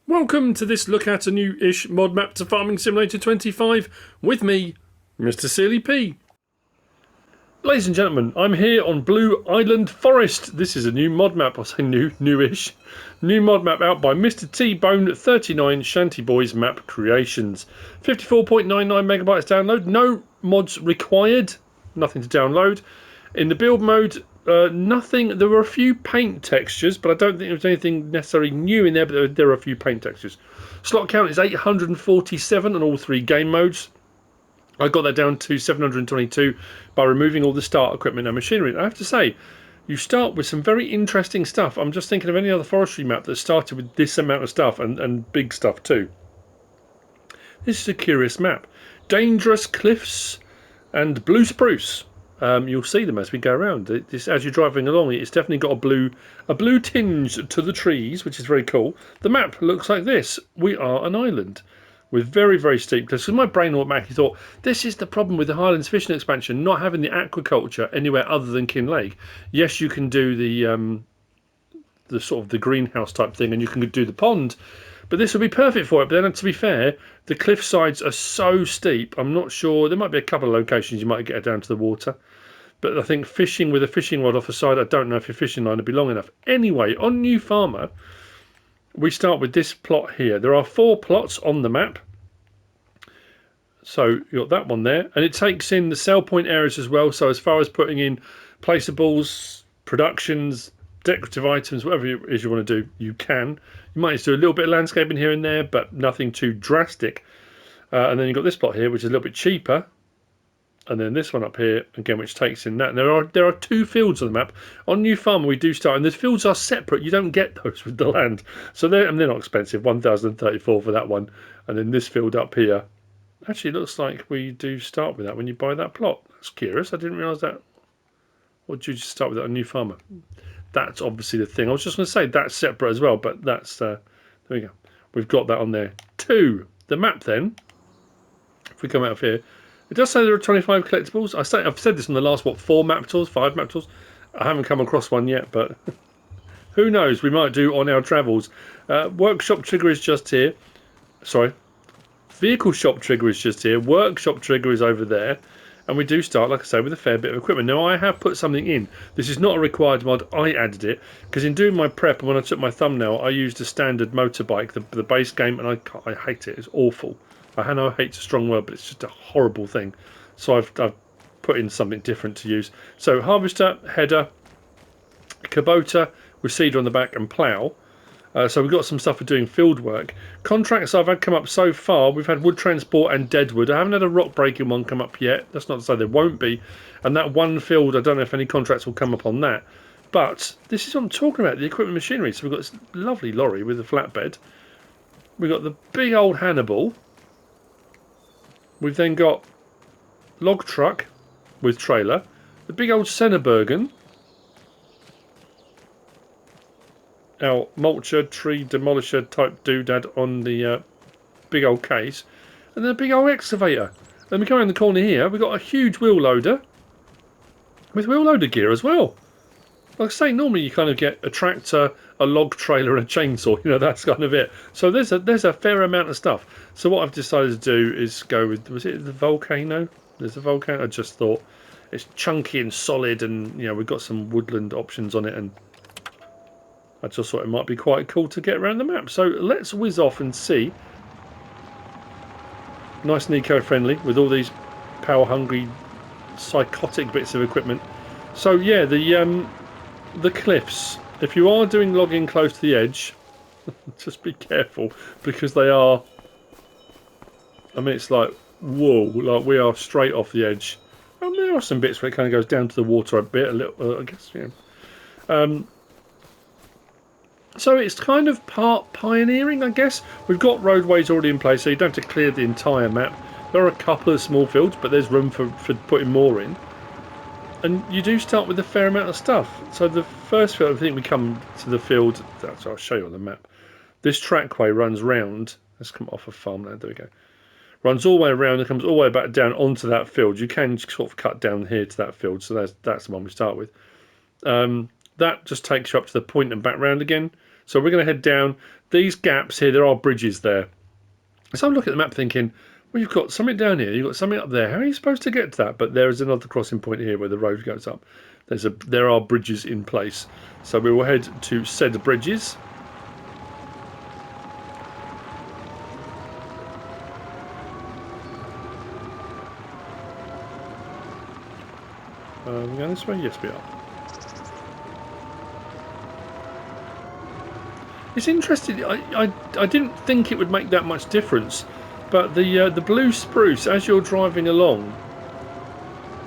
Welcome to this look at a new-ish mod map to Farming Simulator 25 with me, MrSealyp. Ladies and gentlemen, I'm here on Blue Island Forest. This is a new mod map, I'll say newish. New mod map out by Mrtbone39 Shantyboys Map Creations. 54.99 megabytes download, no mods required, nothing to download. In the build mode, nothing. There were a few paint textures, but I don't think there was anything necessarily new in there, but there are a few paint textures. Slot count is 847 on all three game modes. I got that down to 722 by removing all the start equipment and machinery. I have to say, you start with some very interesting stuff. I'm just thinking of any other forestry map that started with this amount of stuff and big stuff too. This is a curious map. Dangerous cliffs and blue spruce. You'll see them as we go around. As you're driving along, it's definitely got a blue tinge to the trees, which is very cool. The map looks like this. We are an island with very, very steep cliffs. So my brain automatically thought, this is the problem with the Highlands fishing expansion, not having the aquaculture anywhere other than Kinlake. Yes, you can do the sort of the greenhouse type thing, and you can do the pond, but this would be perfect for it. But then, to be fair, the cliff sides are so steep, I'm not sure. There might be a couple of locations you might get down to the water. But I think fishing with a fishing rod off the side, I don't know if your fishing line would be long enough. Anyway, on New Farmer, we start with this plot here. There are 4 plots on the map. So you've got that one there. And it takes in the sell point areas as well. So as far as putting in placeables, productions, decorative items, whatever it is you want to do, you can. You might need to do a little bit of landscaping here and there, but nothing too drastic. And then you've got this plot here, which is a little bit cheaper. And then this one up here, again, which takes in that. And there are 2 fields on the map. On New Farmer, we do start, and the fields are separate. You don't get those with the land. So they're not expensive, 1,034 for that one. And then this field up here, actually looks like we do start with that when you buy that plot. That's curious. I didn't realise that. Or did you just start with that on New Farmer? That's obviously the thing. I was just going to say that's separate as well, but that's, there we go. We've got that on there. 2. The map then, if we come out of here, it does say there are 25 collectibles. I've said this in the last, 4 map tours, 5 map tours. I haven't come across one yet, but who knows? We might do on our travels. Workshop trigger is just here. Sorry. Vehicle shop trigger is just here. Workshop trigger is over there. And we do start, like I say, with a fair bit of equipment. Now, I have put something in. This is not a required mod. I added it. Because in doing my prep, and when I took my thumbnail, I used a standard motorbike, the base game, and I hate it. It's awful. I know hate's a strong word, but it's just a horrible thing. So I've put in something different to use. So harvester, header, Kubota with seeder on the back, and plough. So we've got some stuff for doing field work. Contracts I've had come up so far, we've had wood transport and Deadwood. I haven't had a rock breaking one come up yet. That's not to say there won't be. And that one field, I don't know if any contracts will come up on that. But this is what I'm talking about, the equipment machinery. So we've got this lovely lorry with a flatbed. We've got the big old Hannibal. We've then got log truck with trailer. The big old Sennebergen. Our mulcher, tree demolisher type doodad on the big old case. And then a big old excavator. Then we come around the corner here, we've got a huge wheel loader. With wheel loader gear as well. Like I say, normally you kind of get a tractor, a log trailer and a chainsaw. You know, that's kind of it. So there's a fair amount of stuff. So what I've decided to do is go with, was it the Volcano? There's the Volcano. I just thought it's chunky and solid, and you know, we've got some woodland options on it, and I just thought it might be quite cool to get around the map. So let's whiz off and see. Nice and eco-friendly with all these power-hungry, psychotic bits of equipment. So yeah, the cliffs. If you are doing logging close to the edge, just be careful, because they are. I mean, it's like whoa, like we are straight off the edge. And there are some bits where it kind of goes down to the water a bit, a little. I guess, yeah. So it's kind of part pioneering, I guess. We've got roadways already in place, so you don't have to clear the entire map. There are a couple of small fields, but there's room for putting more in. And you do start with a fair amount of stuff. So the first field, I think we come to the field, that's, I'll show you on the map. This trackway runs round, let's come off of Farmland, there we go. Runs all the way around and comes all the way back down onto that field. You can sort of cut down here to that field, so that's the one we start with. That just takes you up to the point and back round again. So we're going to head down these gaps here. There are bridges there. So I'm looking at the map thinking, well, you've got something down here, you've got something up there. How are you supposed to get to that? But there is another crossing point here where the road goes up. There are bridges in place. So we will head to said bridges. We're going this way? Yes, we are. It's interesting. I didn't think it would make that much difference, but the blue spruce as you're driving along,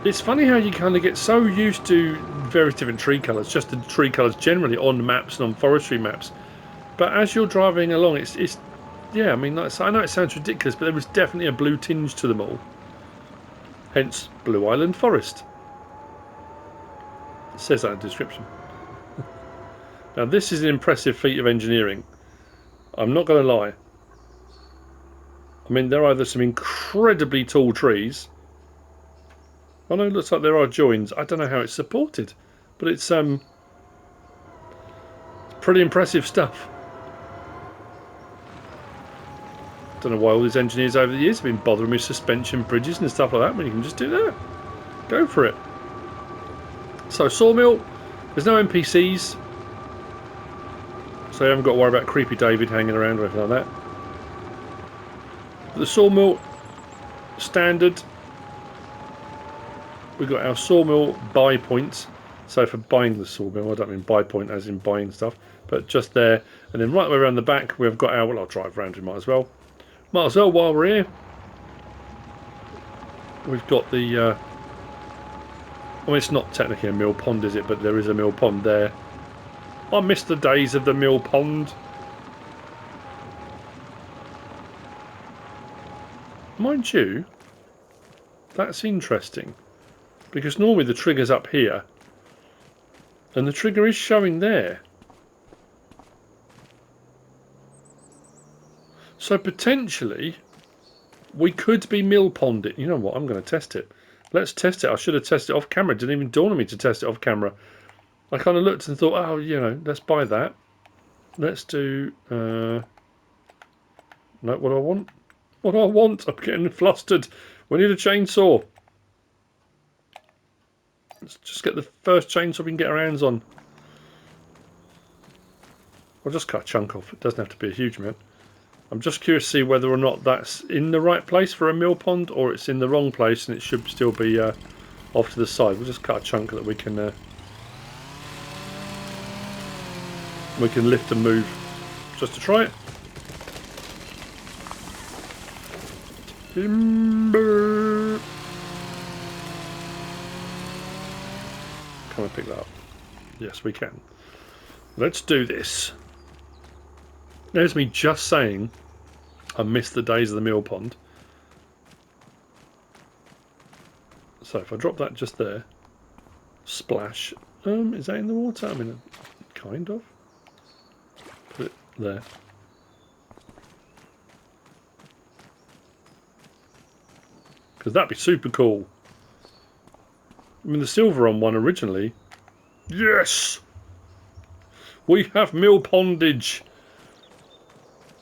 it's funny how you kind of get so used to various different tree colours, just the tree colours generally on maps and on forestry maps. But as you're driving along, it's yeah. I mean, like, I know it sounds ridiculous, but there was definitely a blue tinge to them all. Hence, Blue Island Forest. It says that in the description. Now this is an impressive feat of engineering. I'm not going to lie. I mean, there are either some incredibly tall trees. Oh no, it looks like there are joins. I don't know how it's supported, but it's pretty impressive stuff. Don't know why all these engineers over the years have been bothering with suspension bridges and stuff like that when you can just do that. Go for it. So Sawmill, there's no NPCs. So you haven't got to worry about Creepy David hanging around or anything like that. The Sawmill, standard. We've got our Sawmill buy points. So for buying the Sawmill, I don't mean buy point as in buying stuff, but just there. And then right the way around the back, we've got our, well, I'll drive around, we might as well. Might as well while we're here. We've got the, well, it's not technically a mill pond, is it? But there is a mill pond there. I miss the days of the mill pond. Mind you, that's interesting. Because normally the trigger's up here. And the trigger is showing there. So potentially, we could be mill ponded. You know what? I'm going to test it. Let's test it. I should have tested it off camera. It didn't even dawn on me to test it off camera. I kind of looked and thought, oh, you know, let's buy that. Let's do... no, what do I want? What do I want? I'm getting flustered. We need a chainsaw. Let's just get the first chainsaw we can get our hands on. I'll just cut a chunk off. It doesn't have to be a huge amount. I'm just curious to see whether or not that's in the right place for a mill pond or it's in the wrong place and it should still be off to the side. We'll just cut a chunk that we can lift and move just to try it. Timber. Can I pick that up? Yes, we can. Let's do this. There's me just saying I miss the days of the mill pond. So if I drop that just there, splash. Is that in the water? I mean, kind of. Put it there. Because that'd be super cool. I mean, the silver on one originally. Yes! We have mill pondage.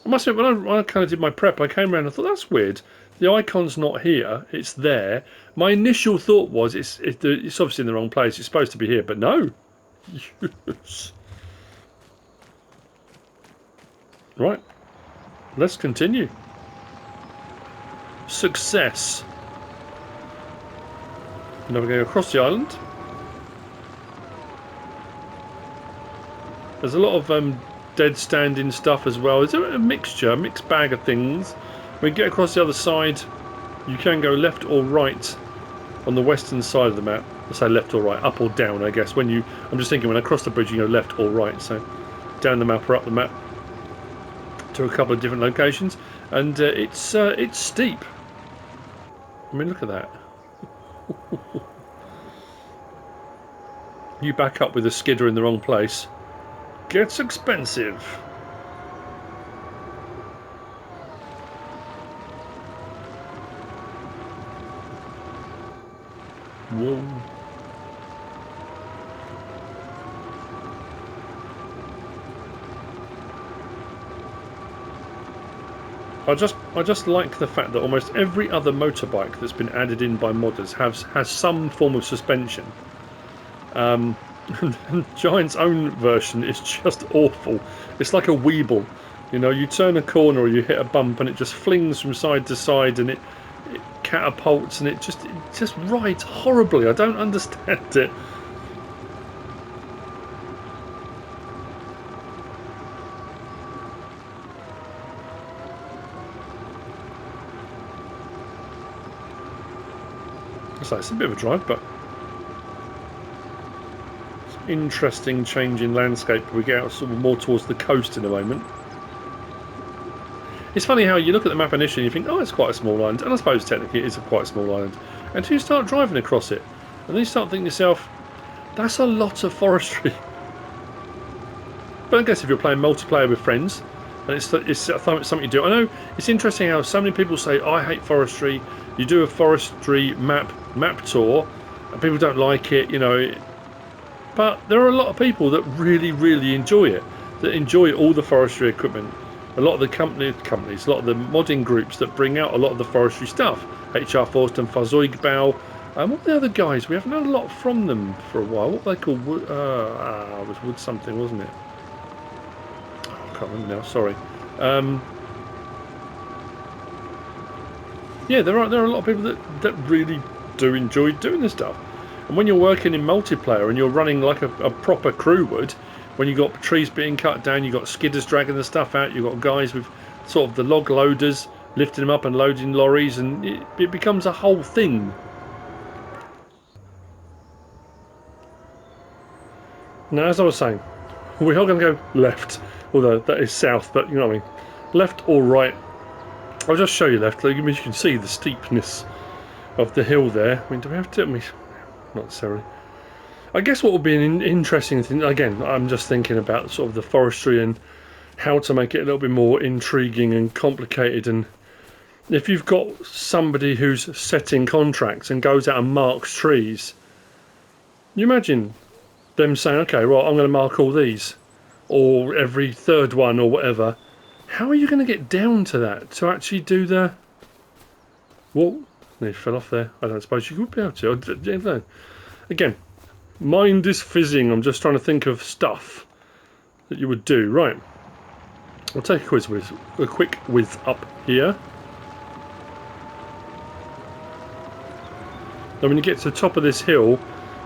I must admit, when I kind of did my prep, I came around and I thought, that's weird. The icon's not here, it's there. My initial thought was, it's obviously in the wrong place, it's supposed to be here, but no. Yes. Right, let's continue. Success. Now we're going across the island. There's a lot of dead standing stuff as well. It's a mixture, a mixed bag of things. When you get across the other side, you can go left or right on the western side of the map. I say left or right, up or down, I guess. I'm just thinking when I cross the bridge, you go left or right. So down the map or up the map to a couple of different locations, and it's steep. I mean, look at that. You back up with a skidder in the wrong place, gets expensive. Whoa. I just like the fact that almost every other motorbike that's been added in by modders has some form of suspension. Giant's own version is just awful. It's like a weeble. You know, you turn a corner or you hit a bump and it just flings from side to side and it catapults and it just rides horribly. I don't understand it. So it's a bit of a drive, but it's an interesting change in landscape. We get out sort of more towards the coast in a moment. It's funny how you look at the map initially and you think, oh, it's quite a small island, and I suppose technically it is a quite small island, until you start driving across it, and then you start thinking to yourself, that's a lot of forestry. But I guess if you're playing multiplayer with friends, and it's something you do. I know it's interesting how so many people say, I hate forestry. You do a forestry map tour, and people don't like it, you know. But there are a lot of people that really, really enjoy it, that enjoy all the forestry equipment. A lot of the companies, a lot of the modding groups that bring out a lot of the forestry stuff. HR Forst and Fazoogbau. And what are the other guys? We haven't had a lot from them for a while. What were they called? Wood, it was Wood something, wasn't it? Oh, I can't remember now. Sorry. Yeah, there are a lot of people that really do enjoy doing this stuff. And when you're working in multiplayer and you're running like a proper crew would, when you've got trees being cut down, you've got skidders dragging the stuff out, you've got guys with sort of the log loaders lifting them up and loading lorries, and it becomes a whole thing. Now, as I was saying, we are going to go left, although that is south, but you know what I mean. Left or right. I'll just show you left. You can see the steepness of the hill there. I mean, do we have to? Not necessarily. I guess what would be an interesting thing, again, I'm just thinking about sort of the forestry and how to make it a little bit more intriguing and complicated. And if you've got somebody who's setting contracts and goes out and marks trees, you imagine them saying, okay, well, I'm going to mark all these, or every third one, or whatever. How are you going to get down to that, to actually do the... Well, they fell off there. I don't suppose you would be able to. I don't know. Again, mind is fizzing. I'm just trying to think of stuff that you would do. Right. I'll take a quick whiz up here. And when you get to the top of this hill,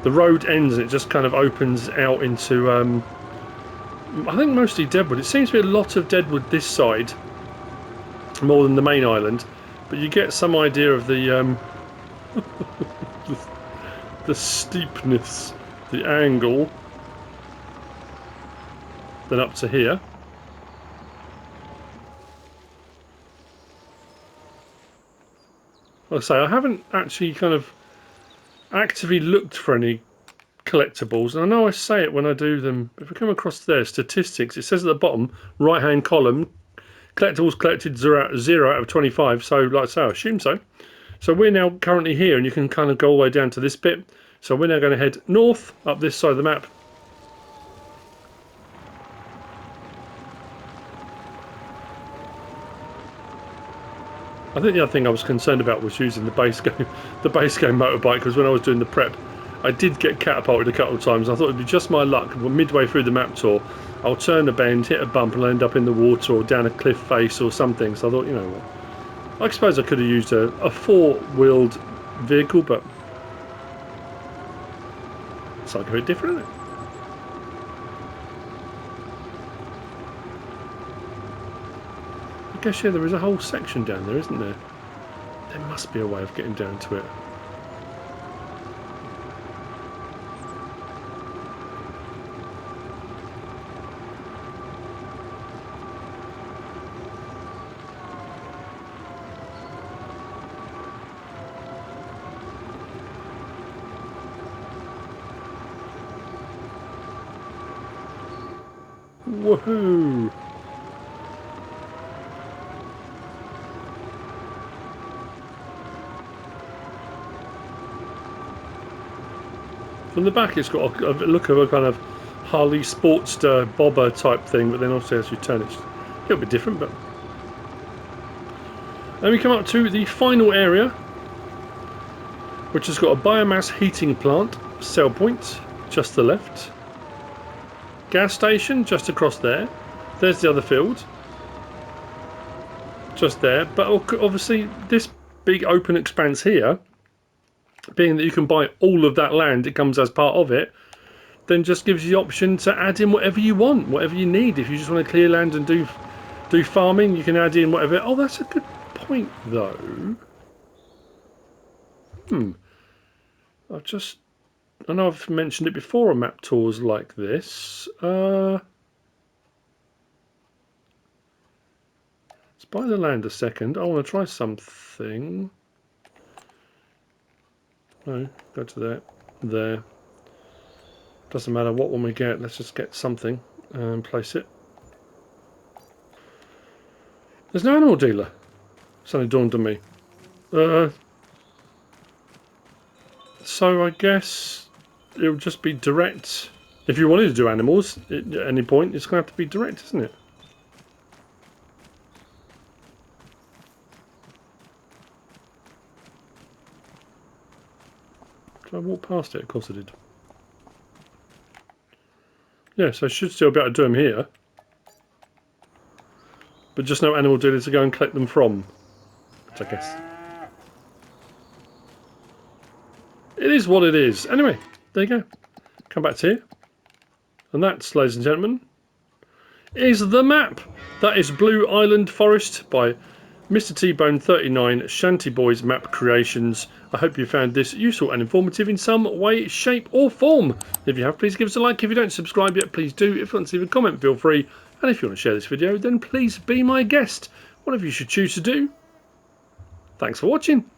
the road ends and it just kind of opens out into, I think mostly Deadwood. It seems to be a lot of Deadwood this side, more than the main island. But you get some idea of the the steepness, the angle, then up to here. Like I say, I haven't actually kind of actively looked for any collectibles, and I know I say it when I do them. If I come across their statistics, it says at the bottom right hand column, collectibles collected 0 out of 25. So like I say, I assume so. So we're now currently here, and you can kind of go all the way down to this bit. So we're now going to head north up this side of the map. I think the other thing I was concerned about was using the base game motorbike, because when I was doing the prep, I did get catapulted a couple of times. I thought it'd be just my luck. Midway through the map tour, I'll turn a bend, hit a bump, and I'll end up in the water or down a cliff face or something. So I thought, you know what, I suppose I could have used a four-wheeled vehicle, but it's like a bit different, isn't it? I guess, yeah, there is a whole section down there, isn't there? There must be a way of getting down to it. Woohoo! From the back, it's got a look of a kind of Harley Sportster bobber type thing, but then obviously as you turn, it's a little bit different. But Then we come up to the final area, which has got a biomass heating plant, sell point, just to the left. Gas station, just across there. There's the other field. Just there. But obviously, this big open expanse here, being that you can buy all of that land, it comes as part of it, then just gives you the option to add in whatever you want, whatever you need. If you just want to clear land and do farming, you can add in whatever. Oh, that's a good point, though. I know I've mentioned it before on map tours like this. Let's buy the land a second. I want to try something. No, go to there. There. Doesn't matter what one we get. Let's just get something and place it. There's no animal dealer. Suddenly dawned on me. So I guess it'll just be direct. If you wanted to do animals at any point, it's going to have to be direct, isn't it? Did I walk past it? Of course I did. Yeah, so I should still be able to do them here. But just no animal dealers to go and collect them from. Which I guess. It is what it is. Anyway, there you go. Come back to here. And that, ladies and gentlemen, is the map. That is Blue Island Forest by Mrtbone39 Shantyboys Map Creations. I hope you found this useful and informative in some way, shape or form. If you have, please give us a like. If you don't subscribe yet, please do. If you want to leave a comment, feel free. And if you want to share this video, then please be my guest. Whatever you should choose to do. Thanks for watching.